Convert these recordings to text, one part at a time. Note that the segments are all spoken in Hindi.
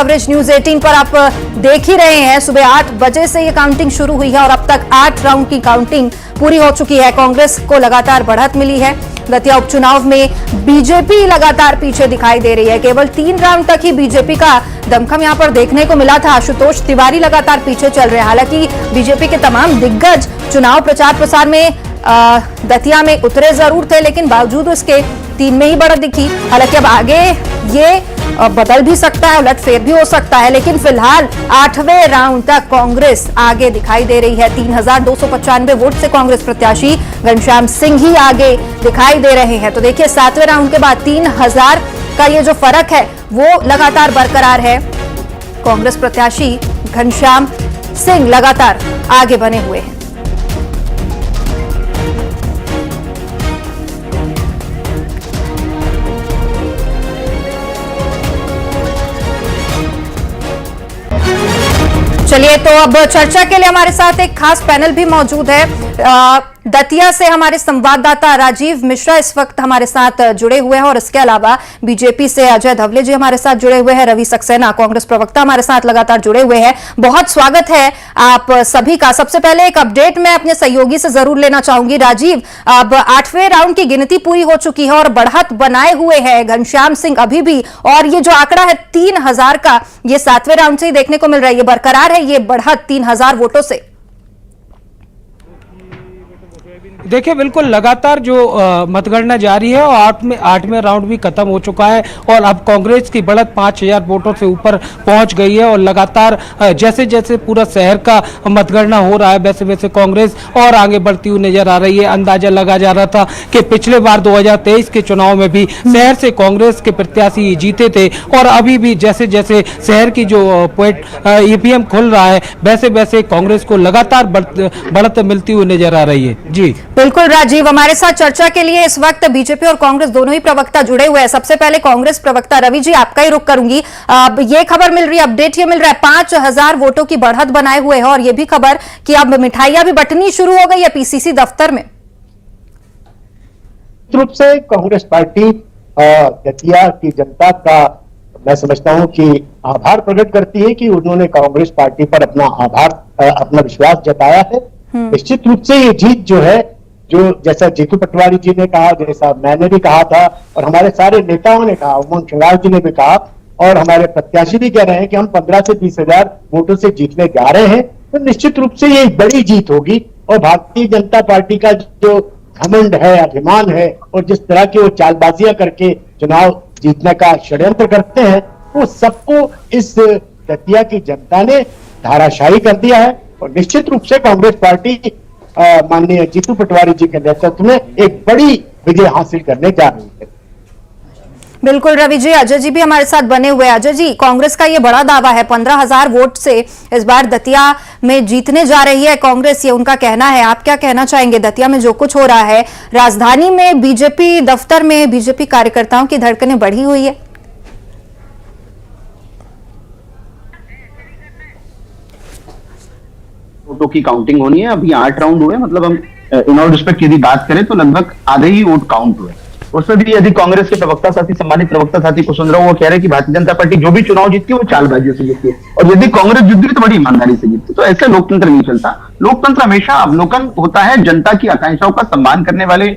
कवरेज न्यूज 18 पर आप देख ही रहे हैं। सुबह 8 बजे से ये काउंटिंग शुरू हुई है और अब तक 8 राउंड की काउंटिंग पूरी हो चुकी है। कांग्रेस को लगातार बढ़त मिली है। दतिया उपचुनाव में बीजेपी लगातार पीछे दिखाई दे रही है। केवल 3 राउंड तक ही बीजेपी का दमखम यहां पर देखने को मिला था। आशुतोष तिवारी लगातार पीछे चल रहे हैं। हालांकि बीजेपी के तमाम दिग्गज चुनाव प्रचार प्रसार में दतिया में उतरे जरूर थे, लेकिन बावजूद उसके 3 में ही बढ़त दिखी। हालांकि अब आगे ये बदल भी सकता है, उलटफेर भी हो सकता है, लेकिन फिलहाल 8वें राउंड तक कांग्रेस आगे दिखाई दे रही है। 3295 वोट से कांग्रेस प्रत्याशी घनश्याम सिंह ही आगे दिखाई दे रहे हैं। तो देखिए 7वें राउंड के बाद 3000 का ये जो फर्क है वो लगातार बरकरार है। कांग्रेस प्रत्याशी घनश्याम सिंह लगातार आगे बने हुए हैं। चलिए, तो अब चर्चा के लिए हमारे साथ एक खास पैनल भी मौजूद है। दतिया से हमारे संवाददाता राजीव मिश्रा इस वक्त हमारे साथ जुड़े हुए हैं और इसके अलावा बीजेपी से अजय धवले जी हमारे साथ जुड़े हुए हैं। रवि सक्सेना कांग्रेस प्रवक्ता हमारे साथ लगातार जुड़े हुए हैं। बहुत स्वागत है आप सभी का। सबसे पहले एक अपडेट मैं अपने सहयोगी से जरूर लेना चाहूंगी। राजीव, अब 8वें राउंड की गिनती पूरी हो चुकी है और बढ़त बनाए हुए हैं घनश्याम सिंह अभी भी, और ये जो आंकड़ा है 3000 का, ये 7वें राउंड से ही देखने को मिल रहा है। ये बरकरार है ये बढ़त 3000 वोटों से। देखिए, बिल्कुल लगातार जो मतगणना जारी है और 8वें राउंड भी खत्म हो चुका है और अब कांग्रेस की बढ़त 5000 वोटों से ऊपर पहुंच गई है। और लगातार जैसे जैसे पूरा शहर का मतगणना हो रहा है वैसे वैसे कांग्रेस और आगे बढ़ती हुई नजर आ रही है। अंदाजा लगा जा रहा था कि पिछले बार 2023 के चुनाव में भी शहर से कांग्रेस के प्रत्याशी जीते थे और अभी भी जैसे जैसे शहर की जो ईवीएम खुल रहा है वैसे वैसे कांग्रेस को लगातार बढ़त मिलती हुई नजर आ रही है। जी बिल्कुल राजीव, हमारे साथ चर्चा के लिए इस वक्त बीजेपी और कांग्रेस दोनों ही प्रवक्ता जुड़े हुए हैं। सबसे पहले कांग्रेस प्रवक्ता रवि जी, आपका ही रुख करूंगी। ये खबर मिल रही है, अपडेट ये मिल रहा है 5000 वोटों की बढ़त बनाए हुए है और ये भी खबर कि अब मिठाइयां भी बंटनी शुरू हो गई है पीसीसी दफ्तर में। रूप से कांग्रेस पार्टी दतिया की जनता का मैं समझता हूं कि आभार प्रकट करती है कि उन्होंने कांग्रेस पार्टी पर अपना विश्वास जताया है। निश्चित रूप से ये जीत जो है, जो जैसा जीतू पटवारी जी ने कहा, जैसा मैंने भी कहा था और हमारे सारे नेताओं ने कहा, उमंग श्रृंगार जी ने भी कहा और हमारे प्रत्याशी भी कह रहे हैं कि हम 15 से 20,000 वोटों से जीतने जा रहे हैं, तो निश्चित रूप से ये एक बड़ी जीत होगी। और भारतीय जनता पार्टी का जो घमंड है, अभिमान है और जिस तरह की वो चालबाजियां करके चुनाव जीतने का षड्यंत्र करते हैं, वो सबको इस दतिया की जनता ने धाराशाही कर दिया है। और निश्चित रूप से कांग्रेस पार्टी माननीय जीतू पटवारी जी के नेतृत्व में एक बड़ी विजय हासिल करने जा रही है। बिल्कुल रवि जी, अजय जी भी हमारे साथ बने हुए हैं। अजय जी, कांग्रेस का ये बड़ा दावा है 15000 वोट से इस बार दतिया में जीतने जा रही है कांग्रेस, ये उनका कहना है। आप क्या कहना चाहेंगे? दतिया में जो कुछ हो रहा है, राजधानी में बीजेपी दफ्तर में बीजेपी कार्यकर्ताओं की धड़कनें बढ़ी हुई है। वोटों की काउंटिंग होनी है। अभी 8 राउंड हुए, मतलब हम इन ऑल रिस्पेक्ट यदि बात करें तो लगभग आधे ही वोट काउंट हुए। उसमें भी यदि कांग्रेस के प्रवक्ता साथी, सम्मानित प्रवक्ता साथी को सुन रहा हूं, वो कह रहे हैं कि भारतीय जनता पार्टी जो भी चुनाव जीतती है वो चालबाजियों से जीतती है और यदि कांग्रेस जीतती है तो बड़ी ईमानदारी से जीतती है। तो ऐसे लोकतंत्र नहीं चलता। लोकतंत्र हमेशा अवलोकन होता है, जनता की आकांक्षाओं का सम्मान करने वाले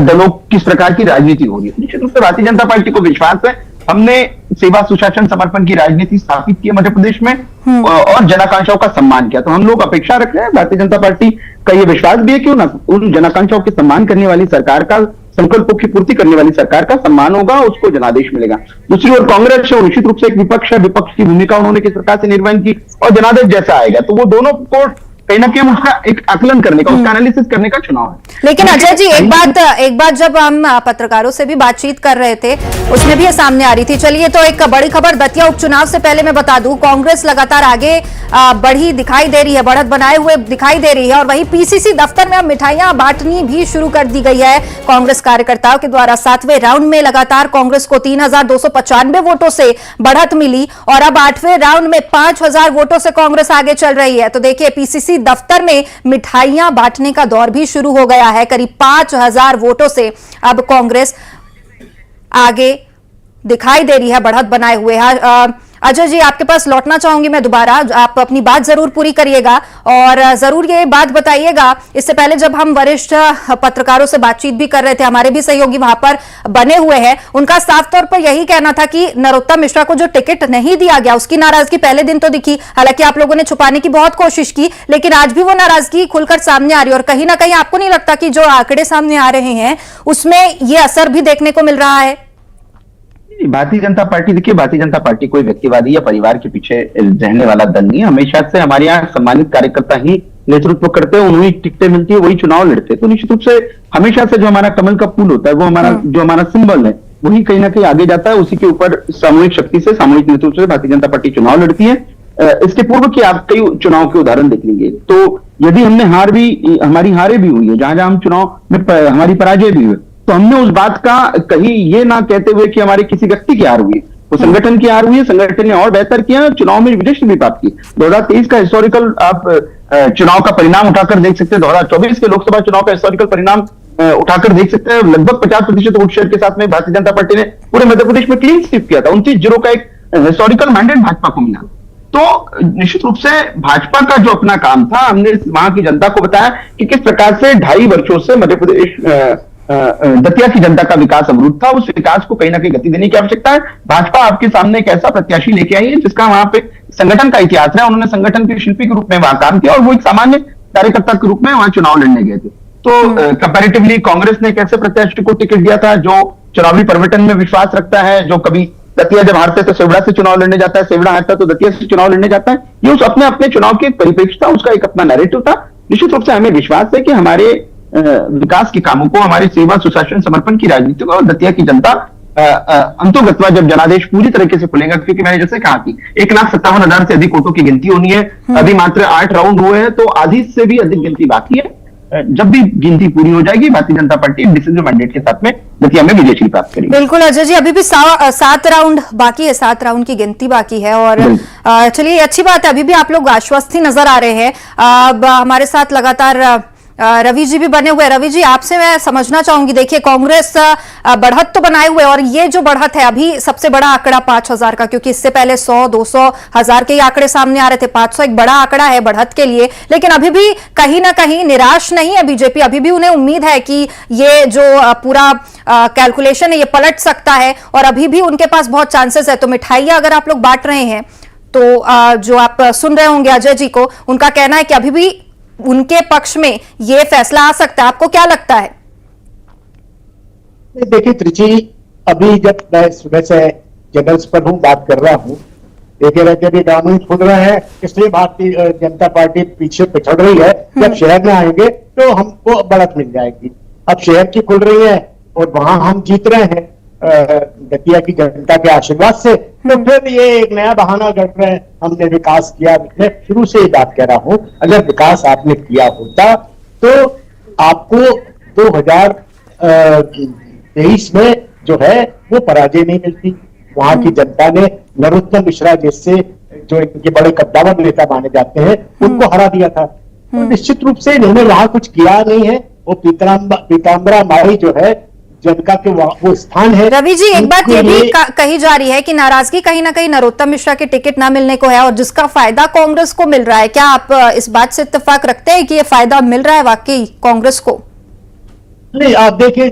दलों किस प्रकार की राजनीति हो रही है। निश्चित रूप से भारतीय जनता पार्टी को विश्वास है। हमने सेवा, सुशासन, समर्पण की राजनीति स्थापित की है मध्य प्रदेश में और जनाकांक्षाओं का सम्मान किया। तो हम लोग अपेक्षा रख रहे हैं, भारतीय जनता पार्टी का ये विश्वास भी है कि उन जनाकांक्षाओं के सम्मान करने वाली सरकार का, संकल्पों की पूर्ति करने वाली सरकार का सम्मान होगा, उसको जनादेश मिलेगा। दूसरी ओर कांग्रेस है, निश्चित रूप से एक विपक्ष है, विपक्ष की भूमिका उन्होंने किस प्रकार से निर्वहन की और जनादेश जैसा आएगा, तो वो दोनों को कहीं ना कहीं उसका एक आकलन करने का, उसका एनालिसिस करने का चुनाव है। लेकिन अजय जी, एक बात जब हम पत्रकारों से भी बातचीत कर रहे थे उसमें भी ये सामने आ रही थी। चलिए, तो एक बड़ी खबर दतिया उपचुनाव से पहले मैं बता दूं, कांग्रेस लगातार आगे बढ़ी दिखाई दे रही है, बढ़त बनाए हुए दिखाई दे रही है और वहीं पीसीसी दफ्तर में अब मिठाइयां बांटनी भी शुरू कर दी गई है कांग्रेस कार्यकर्ताओं के द्वारा। 7वें राउंड में लगातार कांग्रेस को 3295 वोटों से बढ़त मिली और अब 8वें राउंड में 5000 वोटों से कांग्रेस आगे चल रही है। तो देखिए, पीसीसी दफ्तर में मिठाइयां बांटने का दौर भी शुरू हो गया है। करीब 5000 वोटों से अब कांग्रेस आगे दिखाई दे रही है, बढ़त बनाए हुए है। अजय जी, आपके पास लौटना चाहूंगी मैं दोबारा। आप अपनी बात जरूर पूरी करिएगा और जरूर ये बात बताइएगा। इससे पहले जब हम वरिष्ठ पत्रकारों से बातचीत भी कर रहे थे, हमारे भी सहयोगी वहां पर बने हुए हैं, उनका साफ तौर पर यही कहना था कि नरोत्तम मिश्रा को जो टिकट नहीं दिया गया उसकी नाराजगी पहले दिन तो दिखी। हालांकि आप लोगों ने छुपाने की बहुत कोशिश की, लेकिन आज भी वो नाराजगी खुलकर सामने आ रही है। और कहीं ना कहीं आपको नहीं लगता कि जो आंकड़े सामने आ रहे हैं उसमें ये असर भी देखने को मिल रहा है? भारतीय जनता पार्टी, देखिए, भारतीय जनता पार्टी कोई व्यक्तिवादी या परिवार के पीछे रहने वाला दल नहीं है। हमेशा से हमारे यहाँ सम्मानित कार्यकर्ता ही नेतृत्व करते हैं, उन्हें टिकटें मिलती है, वही चुनाव लड़ते हैं। तो निश्चित रूप से हमेशा से जो हमारा कमल का फूल होता है, वो हमारा सिंबल है, वही कहीं ना कहीं आगे जाता है। उसी के ऊपर सामूहिक शक्ति से, सामूहिक नेतृत्व से भारतीय जनता पार्टी चुनाव लड़ती है। इसके पूर्व की आप कई चुनाव के उदाहरण देख लीजिए, तो यदि हमारी हारे भी हुई है, जहां जहां हम चुनाव में हमारी पराजय भी हुई, तो हमने उस बात का कहीं ये ना कहते हुए कि हमारे किसी व्यक्ति की हार हुई है, वो संगठन की हार हुई है। संगठन ने और बेहतर किया, चुनाव में विजय भी प्राप्त की। 2023 का हिस्टोरिकल आप चुनाव का परिणाम उठाकर देख सकते हैं, 2024 के लोकसभा चुनाव का हिस्टोरिकल परिणाम उठाकर देख सकते हैं। लगभग 50% वोट शेयर के साथ में भारतीय जनता पार्टी ने पूरे मध्य प्रदेश में क्लीन स्वीप किया था। 29-0 का एक हिस्टोरिकल मैंडेट भाजपा को मिला। तो निश्चित रूप से भाजपा का जो अपना काम था, हमने वहां की जनता को बताया कि किस प्रकार से 2.5 वर्षों से मध्य प्रदेश दतिया की जनता का विकास अवरुद्ध था। उस विकास को कहीं ना कहीं गति देने की आवश्यकता है। भाजपा आपके सामने एक ऐसा प्रत्याशी लेके आई है जिसका वहां पे संगठन का इतिहास है। उन्होंने संगठन के शिल्पी के रूप में वहां काम किया और वो एक सामान्य कार्यकर्ता के रूप में वहां चुनाव लड़ने गए थे। तो कंपैरेटिवली कांग्रेस ने एक ऐसे प्रत्याशी को टिकट दिया था जो चुनावी परिवर्तन में विश्वास रखता है, जो कभी दतिया जब हारते तो सेवड़ा से चुनाव लड़ने जाता है, सेवड़ा हारता तो दतिया से चुनाव लड़ने जाता है। ये उस अपने चुनाव के परिप्रेक्ष्य था, उसका एक अपना नैरेटिव था। निश्चित रूप से हमें विश्वास है कि हमारे विकास के कामों को, हमारे सेवा, सुशासन, समर्पण की राजनीति को और दतिया की जनता अंतोगत्वा जब जनादेश पूरी तरीके से खुलेगा, क्योंकि मैंने जैसे कहा कि 1,57,000 से अधिक वोटों की गिनती होनी है। अभी मात्र 8 राउंड हुए हैं, तो आधी से भी अधिक गिनती बाकी है। जब भी गिनती पूरी हो जाएगी, Bharatiya Janata party decision mandate के साथ में दतिया में विजय प्राप्त करेगी। बिल्कुल अजय जी, अभी भी 7 राउंड बाकी है, 7 राउंड की गिनती बाकी है। और चलिए, अच्छी बात है, अभी भी आप लोग आश्वस्त ही नजर आ रहे हैं। हमारे साथ लगातार रवि जी भी बने हुए। रवि जी, आपसे मैं समझना चाहूंगी, देखिए कांग्रेस बढ़त तो बनाए हुए, और ये जो बढ़त है अभी सबसे बड़ा आंकड़ा 5,000 का, क्योंकि इससे पहले 100, 200, 1000 के आंकड़े सामने आ रहे थे। 500 एक बड़ा आंकड़ा है बढ़त के लिए, लेकिन अभी भी कहीं ना कहीं निराश नहीं है बीजेपी। अभी भी उन्हें उम्मीद है कि ये जो पूरा कैलकुलेशन है ये पलट सकता है, और अभी भी उनके पास बहुत चांसेस है। तो मिठाइयां अगर आप लोग बांट रहे हैं, तो जो आप सुन रहे होंगे अजय जी को, उनका कहना है कि अभी भी उनके पक्ष में ये फैसला आ सकता है। आपको क्या लगता है? देखिए त्रिची, अभी जब मैं सुबह से जर्नल्स पर हूँ, बात कर रहा हूँ, देखे रहते भी कानून खुल रहे हैं, इसलिए भारतीय जनता पार्टी पीछे पिछड़ रही है। जब शहर में आएंगे तो हमको बढ़त मिल जाएगी। अब शहर की खुल रही है और वहां हम जीत रहे हैं दतिया की जनता के आशीर्वाद से, तो फिर ये एक नया बहाना कर रहे हैं, हमने विकास किया। मैं शुरू से ही बात कह रहा हूं, अगर विकास आपने किया होता तो आपको 2023 में जो है वो पराजय नहीं मिलती। वहां की जनता ने नरोत्तम मिश्रा जैसे जो इनके बड़े कद्दावर नेता माने जाते हैं, उनको हरा दिया था। तो निश्चित रूप से इन्होंने वहां कुछ किया नहीं है। वो पीताम्बरा माई जो है जनता के वो स्थान है। रवि जी, एक बात ये भी कही जा रही है कि नाराजगी कहीं ना कहीं नरोत्तम मिश्रा के टिकट ना मिलने को है, और जिसका फायदा कांग्रेस को मिल रहा है। क्या आप इस बात से इत्तेफाक रखते हैं कि ये फायदा मिल रहा है वाकई कांग्रेस को? नहीं, आप देखिए,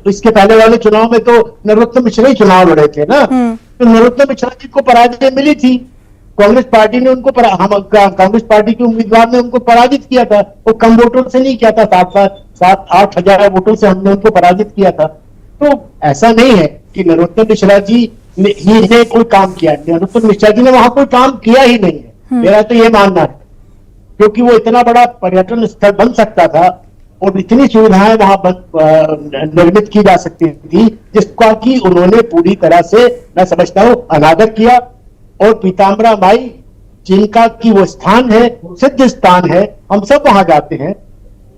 इसके पहले वाले चुनाव में तो नरोत्तम मिश्रा ही चुनाव लड़े थे ना, तो नरोत्तम मिश्रा जी को पराजय मिली थी। कांग्रेस पार्टी ने उनको कांग्रेस पार्टी के उम्मीदवार ने उनको पराजित किया था। वो कम वोटों से नहीं किया था, 7-8 हजार वोटों से हमने उनको पराजित किया था। तो ऐसा नहीं है कि नरोत्तम मिश्रा जी ने कोई काम किया। नरोत्तम मिश्रा जी ने वहां कोई काम किया ही नहीं है, मेरा तो ये मानना है, क्योंकि वो इतना बड़ा पर्यटन स्थल बन सकता था और इतनी सुविधाएं वहां निर्मित की जा सकती थी, जिसका कि उन्होंने पूरी तरह से, मैं समझता हूं, अनादर किया। और पीताम्बरा माई जिनका की वो स्थान है, सिद्ध स्थान है, हम सब वहां जाते हैं।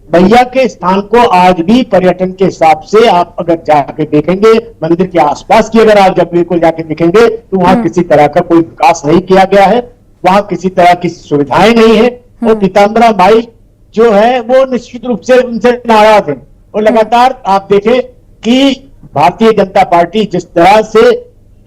मैया के स्थान को आज भी पर्यटन के हिसाब से आप अगर जाके देखेंगे, मंदिर के आसपास की अगर आप जब को जाके देखेंगे, तो वहां किसी तरह का कोई विकास नहीं किया गया है, वहां किसी तरह की सुविधाएं नहीं है। और पीताम्बरा माई जो है वो निश्चित रूप से उनसे नाराज है। और लगातार आप देखें कि भारतीय जनता पार्टी जिस तरह से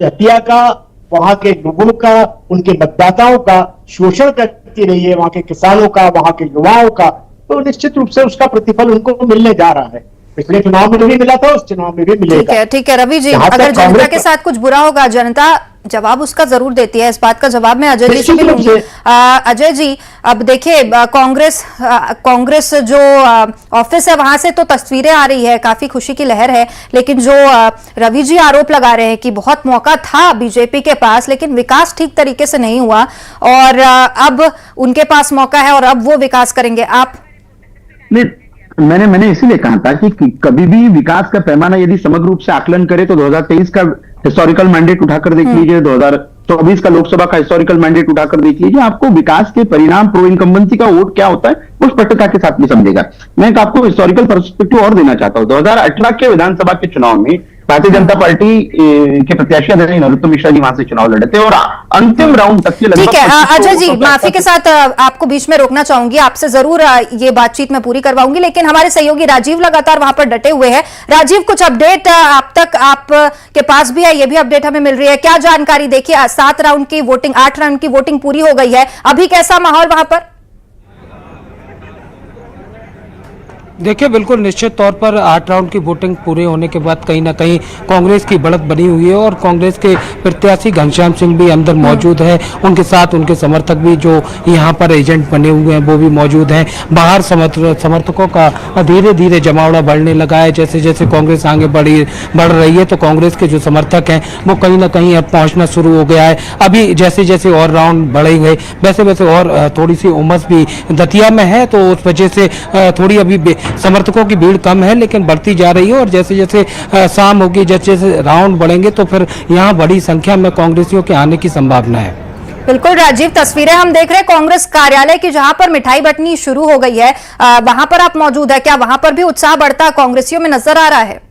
दतिया का वहां के लोगों का, उनके मतदाताओं का शोषण करती रही है, वहां के किसानों का, वहां के युवाओं का, तो निश्चित रूप से उसका प्रतिफल उनको मिलने जा रहा है। पिछले चुनाव में भी मिला था, उस चुनाव में भी मिलेगा। ठीक है रवि जी, जहां तक अगर जनता कांग्रेस के साथ कुछ बुरा होगा, जनता जवाब उसका जरूर देती है। इस बात का जवाब मैं अजय जी से निश्चित रूप मिलूंगी। से। अजय जी, अब देखिए कांग्रेस जो ऑफिस है वहां से तो तस्वीरें आ रही है, काफी खुशी की लहर है, लेकिन जो रवि जी आरोप लगा रहे हैं कि बहुत मौका था बीजेपी के पास लेकिन विकास ठीक तरीके से नहीं हुआ, और अब उनके पास मौका है और अब वो विकास करेंगे। आप नहीं, मैंने इसीलिए कहा था कि कभी भी विकास का पैमाना यदि समग्र रूप से आकलन करे तो 2023 का हिस्टोरिकल मैंडेट उठाकर देख लीजिए, 2024 का लोकसभा का हिस्टोरिकल मैंडेट उठाकर देख लीजिए, आपको विकास के परिणाम, प्रो इनकम्बेंसी का वोट क्या होता है वो स्पष्टता के साथ भी समझेगा। मैं आपको हिस्टोरिकल पर्सपेक्टिव और देना चाहता हूं। 2018 के विधानसभा के चुनाव में भारतीय जनता पार्टी के प्रत्याशी आदरणीय नरोत्तम मिश्रा जी वहां से चुनाव लड़े थे और अंतिम राउंड तक के लगभग। ठीक है अजय जी, माफी के साथ आपको बीच में रोकना चाहूंगी, आपसे जरूर ये बातचीत मैं पूरी करवाऊंगी, लेकिन हमारे सहयोगी राजीव लगातार वहां पर डटे हुए हैं। राजीव, कुछ अपडेट आप तक आपके पास भी है, ये भी अपडेट हमें मिल रही है, क्या जानकारी? देखिए 7 राउंड की वोटिंग, 8 राउंड की वोटिंग पूरी हो गई है, अभी कैसा माहौल वहां पर? देखिए बिल्कुल निश्चित तौर पर 8 राउंड की वोटिंग पूरे होने के बाद कहीं ना कहीं कांग्रेस की बढ़त बनी हुई है और कांग्रेस के प्रत्याशी घनश्याम सिंह भी अंदर मौजूद है, उनके साथ उनके समर्थक भी जो यहाँ पर एजेंट बने हुए हैं वो भी मौजूद हैं। बाहर समर्थकों का धीरे धीरे जमावड़ा बढ़ने लगा है, जैसे जैसे कांग्रेस आगे बढ़ रही है तो कांग्रेस के जो समर्थक हैं वो कहीं ना कहीं अब पहुँचना शुरू हो गया है। अभी जैसे जैसे और राउंड बढ़ेंगे वैसे वैसे और थोड़ी सी उमस भी दतिया में है, तो उस वजह से थोड़ी अभी समर्थकों की भीड़ कम है लेकिन बढ़ती जा रही है और जैसे जैसे शाम होगी, जैसे जैसे राउंड बढ़ेंगे तो फिर यहाँ बड़ी संख्या में कांग्रेसियों के आने की संभावना है। बिल्कुल राजीव, तस्वीरें हम देख रहे हैं कांग्रेस कार्यालय की जहां पर मिठाई बंटनी शुरू हो गई है, वहां पर आप मौजूद है, क्या वहां पर भी उत्साह बढ़ता कांग्रेसियों में नजर आ रहा है?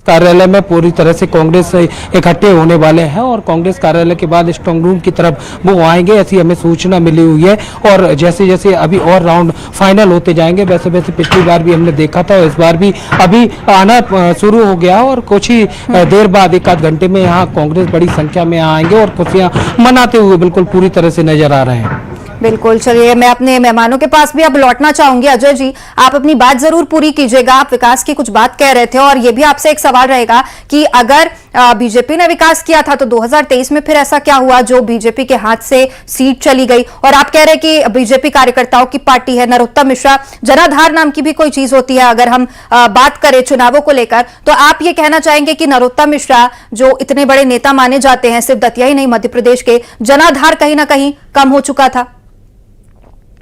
कार्यालय में पूरी तरह से कांग्रेस इकट्ठे होने वाले हैं और कांग्रेस कार्यालय के बाद स्ट्रांग रूम की तरफ वो आएंगे, ऐसी हमें सूचना मिली हुई है। और जैसे जैसे अभी और राउंड फाइनल होते जाएंगे वैसे वैसे पिछली बार भी हमने देखा था, इस बार भी अभी आना शुरू हो गया और कुछ ही देर बाद 1 आध घंटे में यहाँ कांग्रेस बड़ी संख्या में आएंगे और खुशियां मनाते हुए बिल्कुल पूरी तरह से नजर आ रहे हैं। बिल्कुल, चलिए मैं अपने मेहमानों के पास भी अब लौटना चाहूंगी। अजय जी, आप अपनी बात जरूर पूरी कीजिएगा, आप विकास की कुछ बात कह रहे थे और ये भी आपसे एक सवाल रहेगा कि अगर बीजेपी ने विकास किया था तो 2023 में फिर ऐसा क्या हुआ जो बीजेपी के हाथ से सीट चली गई? और आप कह रहे हैं कि बीजेपी कार्यकर्ताओं की पार्टी है, नरोत्तम मिश्रा, जनाधार नाम की भी कोई चीज होती है, अगर हम बात करें चुनावों को लेकर, तो आप ये कहना चाहेंगे कि नरोत्तम मिश्रा जो इतने बड़े नेता माने जाते हैं, सिर्फ दतिया ही नहीं मध्य प्रदेश के, जनाधार कहीं ना कहीं कम हो चुका था?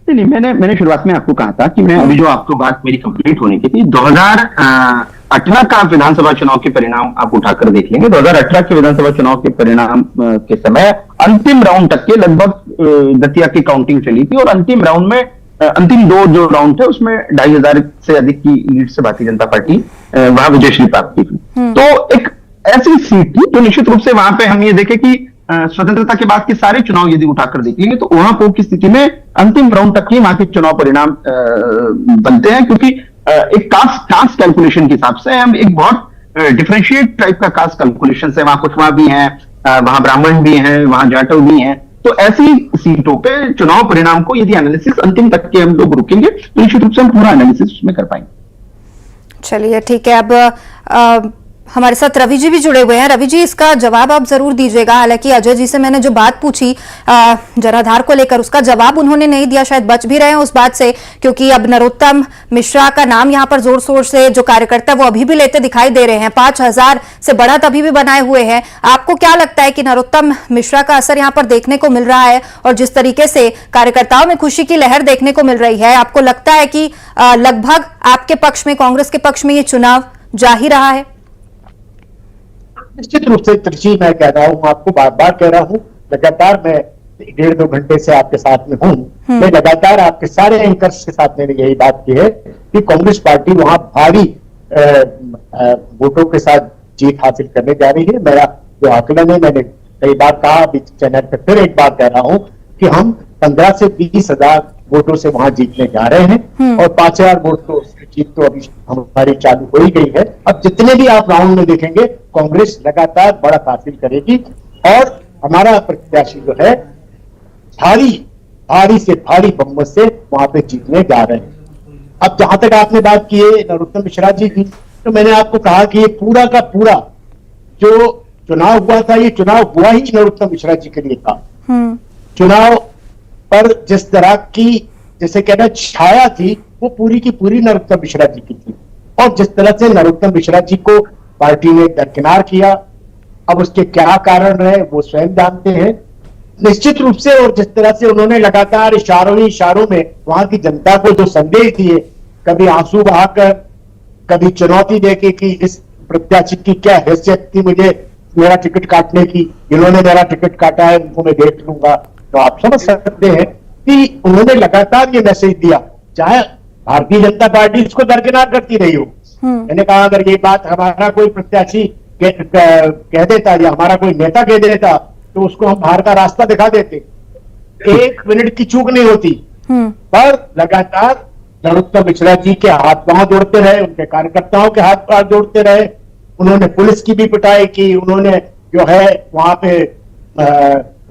नहीं, मैंने शुरुआत में आपको कहा था कि मैं अभी जो आपको बात मेरी कंप्लीट होने की थी, 2018 का विधानसभा चुनाव के परिणाम आप उठाकर देख लेंगे। 2018 के विधानसभा चुनाव के परिणाम के समय अंतिम राउंड तक के लगभग दतिया की काउंटिंग चली थी और अंतिम राउंड में अंतिम 2 जो राउंड थे उसमें 2500 से अधिक की लीड से भारतीय जनता पार्टी वहां विजयश्री प्राप्त की थी। तो एक ऐसी सीट थी जो निश्चित रूप से वहां पे हम ये देखें कि स्वतंत्रता के बाद के सारे चुनाव यदि उठाकर देखेंगे तो वहां पर की स्थिति में अंतिम राउंड तक ही वहां के चुनाव परिणाम बनते हैं, क्योंकि एक कास्ट कैलकुलेशन के हिसाब से हम एक बहुत डिफरेंशिएट टाइप का कास्ट कैलकुलेशन है। वहां कुशवा भी हैं, वहां ब्राह्मण भी हैं, वहां जाटव भी हैं, तो ऐसी सीटों पे चुनाव परिणाम को यदि एनालिसिस अंतिम तक के हम लोग रुकेंगे तो निश्चित रूप से हम पूरा एनालिसिस उसमें कर पाएंगे। चलिए ठीक है, अब हमारे साथ रवि जी भी जुड़े हुए हैं। रवि जी, इसका जवाब आप जरूर दीजिएगा। हालांकि अजय जी से मैंने जो बात पूछी जनाधार को लेकर, उसका जवाब उन्होंने नहीं दिया, शायद बच भी रहे हैं उस बात से, क्योंकि अब नरोत्तम मिश्रा का नाम यहां पर जोर शोर से जो कार्यकर्ता वो अभी भी लेते दिखाई दे रहे हैं। 5000 से बढ़त अभी भी बनाए हुए हैं। आपको क्या लगता है कि नरोत्तम मिश्रा का असर यहां पर देखने को मिल रहा है? और जिस तरीके से कार्यकर्ताओं में खुशी की लहर देखने को मिल रही है, आपको लगता है कि लगभग आपके पक्ष में, कांग्रेस के पक्ष में ये चुनाव जा ही रहा है? निश्चित रूप से त्रिची, मैं कह रहा हूं, आपको बार बार कह रहा हूं, लगातार मैं 1.5-2 घंटे से आपके साथ में हूं, मैं लगातार आपके सारे एंकर्स के साथ मैंने यही बात की है कि कांग्रेस पार्टी वहां भारी वोटों के साथ जीत हासिल करने जा रही है। मेरा जो आकलन है, मैंने कई बार कहा, अभी चैनल पर फिर एक बार कह रहा हूं कि हम 15 से 20 हजार वोटों से वहां जीतने जा रहे हैं और 5000 वोट तो जीत तो अभी हमारी चालू हो ही गई है। अब जितने भी आप राउंड में देखेंगे कांग्रेस लगातार बढ़त हासिल करेगी और हमारा प्रत्याशी जो है भारी से भारी बहुमत से वहां पे जीतने जा रहे हैं। अब जहां तक आपने बात की है नरोत्तम मिश्रा जी की, तो मैंने आपको कहा कि ये पूरा का पूरा जो चुनाव हुआ था, ये चुनाव हुआ ही नरोत्तम मिश्रा जी के लिए था। चुनाव पर जिस तरह की जैसे कहना छाया थी वो पूरी की पूरी नरोत्तम मिश्रा जी की थी और जिस तरह से नरोत्तम मिश्रा जी को पार्टी ने दरकिनार किया, अब उसके क्या कारण रहे वो स्वयं जानते हैं निश्चित रूप से। और जिस तरह से उन्होंने लगातार इशारों ही इशारों में वहां की जनता को जो संदेश दिए, कभी आंसू बहाकर, कभी चुनौती देके कि इस प्रत्याशी की क्या हैसियत थी मुझे मेरा टिकट काटने की, इन्होंने मेरा टिकट काटा है उनको मैं देख लूंगा। तो आप समझ सकते हैं कि उन्होंने लगातार ये मैसेज दिया, चाहे भारतीय जनता पार्टी इसको दरकिनार करती रही हो। मैंने कहा अगर ये बात हमारा कोई प्रत्याशी कह देता या हमारा कोई नेता कह देता तो उसको हम बाहर का रास्ता दिखा देते, 1 मिनट की चूक नहीं होती। पर लगातार नरोत्तम मिश्रा जी के हाथ पांव जोड़ते रहे, उनके कार्यकर्ताओं के हाथ पांव जोड़ते रहे, उन्होंने पुलिस की भी पिटाई की, उन्होंने जो है वहां पे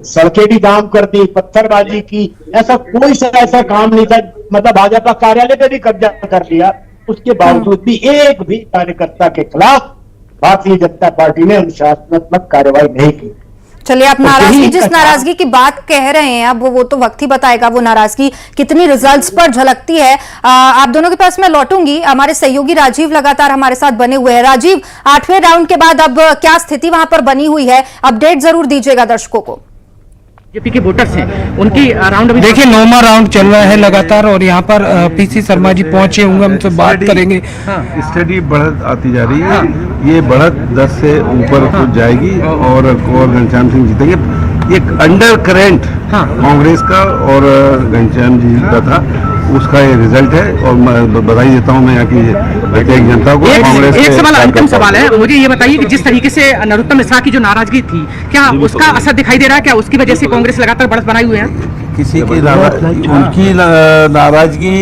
सड़कें भी जाम कर दी, पत्थरबाजी की, ऐसा कोई ऐसा काम नहीं था। मतलब भाजपा कार्यालय पे भी कब्जा कर लिया, उसके बावजूद भी एक भी कार्यकर्ता के खिलाफ भारतीय जनता पार्टी ने अनुशासनात्मक कार्रवाई नहीं की। चलिए, आप नाराजगी जिस नाराजगी की बात कह रहे हैं अब वो तो वक्त ही बताएगा वो नाराजगी कितनी रिजल्ट्स पर झलकती है। आप दोनों के पास मैं लौटूंगी, हमारे सहयोगी राजीव लगातार हमारे साथ बने हुए हैं। राजीव, 8वें राउंड के बाद अब क्या स्थिति वहां पर बनी हुई है, अपडेट जरूर दीजिएगा दर्शकों को। बीजेपी के वोटर्स हैं उनकी राउंड में देखिए 9वां राउंड चल रहा है लगातार और यहाँ पर पीसी शर्मा जी पहुंचे होंगे, हमसे बात करेंगे। स्टडी बढ़त आती जा रही है, ये बढ़त 10 से ऊपर कुछ जाएगी और घनश्याम सिंह जीतेंगे। एक अंडर करेंट कांग्रेस का और घनश्याम जी का था, उसका ये रिजल्ट है और बधाई देता हूं मैं यहाँ की जनता को। कांग्रेस एक सवाल, अंतिम सवाल है, मुझे ये बताइए कि जिस तरीके से नरोत्तम मिश्रा की जो नाराजगी थी, क्या उसका असर दिखाई दे रहा है? क्या उसकी वजह से कांग्रेस लगातार बढ़त बनाए हुए है? किसी की उनकी नाराजगी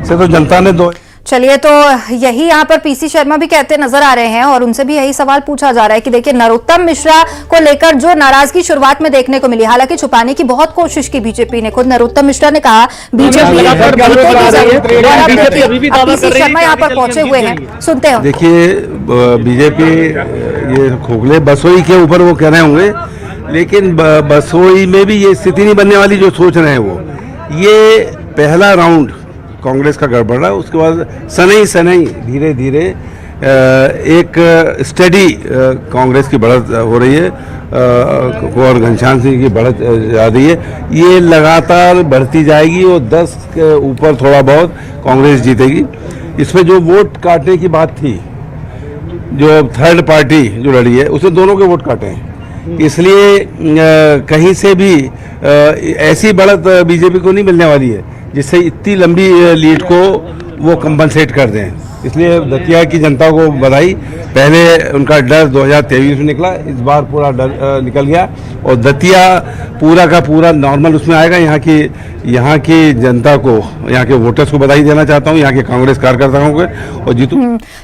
से तो जनता ने दो। चलिए, तो यही यहाँ पर पीसी शर्मा भी कहते नजर आ रहे हैं और उनसे भी यही सवाल पूछा जा रहा है कि देखिए नरोत्तम मिश्रा को लेकर जो नाराजगी शुरुआत में देखने को मिली, हालांकि छुपाने की बहुत कोशिश की बीजेपी ने, खुद नरोत्तम मिश्रा ने कहा बीजेपी पीसी शर्मा यहाँ पर पहुंचे हुए हैं, सुनते हैं। देखिए बीजेपी ये खोखले बसोई के ऊपर वो कह रहे होंगे, लेकिन बसोई में भी ये स्थिति नहीं बनने वाली जो सोच रहे हैं वो। ये पहला राउंड कांग्रेस का गड़बड़ रहा, उसके बाद सनई धीरे धीरे एक स्टडी कांग्रेस की बढ़त हो रही है और घनश्याम सिंह की बढ़त जा रही है। ये लगातार बढ़ती जाएगी और 10 के ऊपर थोड़ा बहुत कांग्रेस जीतेगी। इसमें जो वोट काटने की बात थी, जो थर्ड पार्टी जो लड़ी है उसने दोनों के वोट काटे हैं, इसलिए कहीं से भी ऐसी बढ़त बीजेपी को नहीं मिलने वाली है जिससे इतनी लंबी लीड को वो कंपनसेट कर दें। इसलिए दतिया की जनता को बधाई। पहले उनका डर 2023 में निकला, इस बार पूरा डर निकल गया और दतिया पूरा का पूरा नॉर्मल उसमें आएगा। यहाँ की जनता को, यहाँ के वोटर्स को बधाई देना चाहता हूँ, यहाँ के कांग्रेस कार्यकर्ताओं को और जीतू।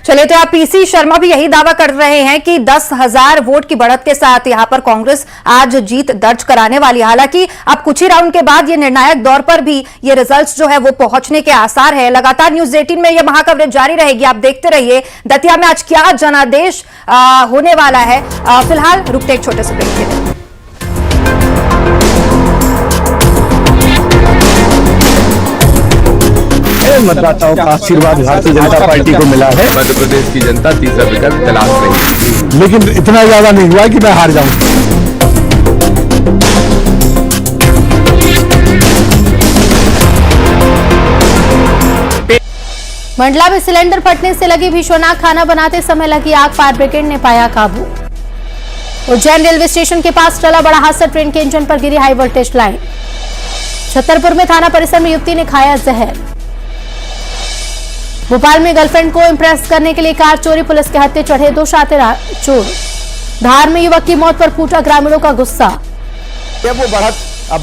चलिए, तो आप पीसी शर्मा भी यही दावा कर रहे हैं कि 10,000 वोट की बढ़त के साथ यहाँ पर कांग्रेस आज जीत दर्ज कराने वाली है। हालांकि अब कुछ ही राउंड के बाद ये निर्णायक दौर पर भी ये रिजल्ट्स जो है वो पहुंचने के आसार है। लगातार न्यूज 18 में ये महाकवरेज जारी रहेगी, आप देखते रहिए दतिया में आज क्या जनादेश होने वाला है। फिलहाल रुकते एक छोटे से ब्रेक के लिए। मतदाताओं का आशीर्वाद भारतीय जनता पार्टी को मिला है। मध्य प्रदेश की जनता तीसरा विकल्प तलाश रही है, लेकिन इतना ज्यादा नहीं हुआ कि मैं हार जाऊं। मंडला में सिलेंडर फटने से लगी भीषणआग, खाना बनाते समय लगी आग, फायर ब्रिगेड ने पाया काबू। उज्जैन रेलवे स्टेशन के पास टला बड़ा हादसा, ट्रेन के इंजन पर गिरी हाई वोल्टेज लाइन। छतरपुर में थाना परिसर में युवती ने खाया जहर। भोपाल में गर्लफ्रेंड को इंप्रेस करने के लिए कार चोरी, पुलिस के हत्थे चढ़े 2 शातिर चोर। धार में युवक की मौत पर फूटा ग्रामीणों का गुस्सा। वो बढ़त अब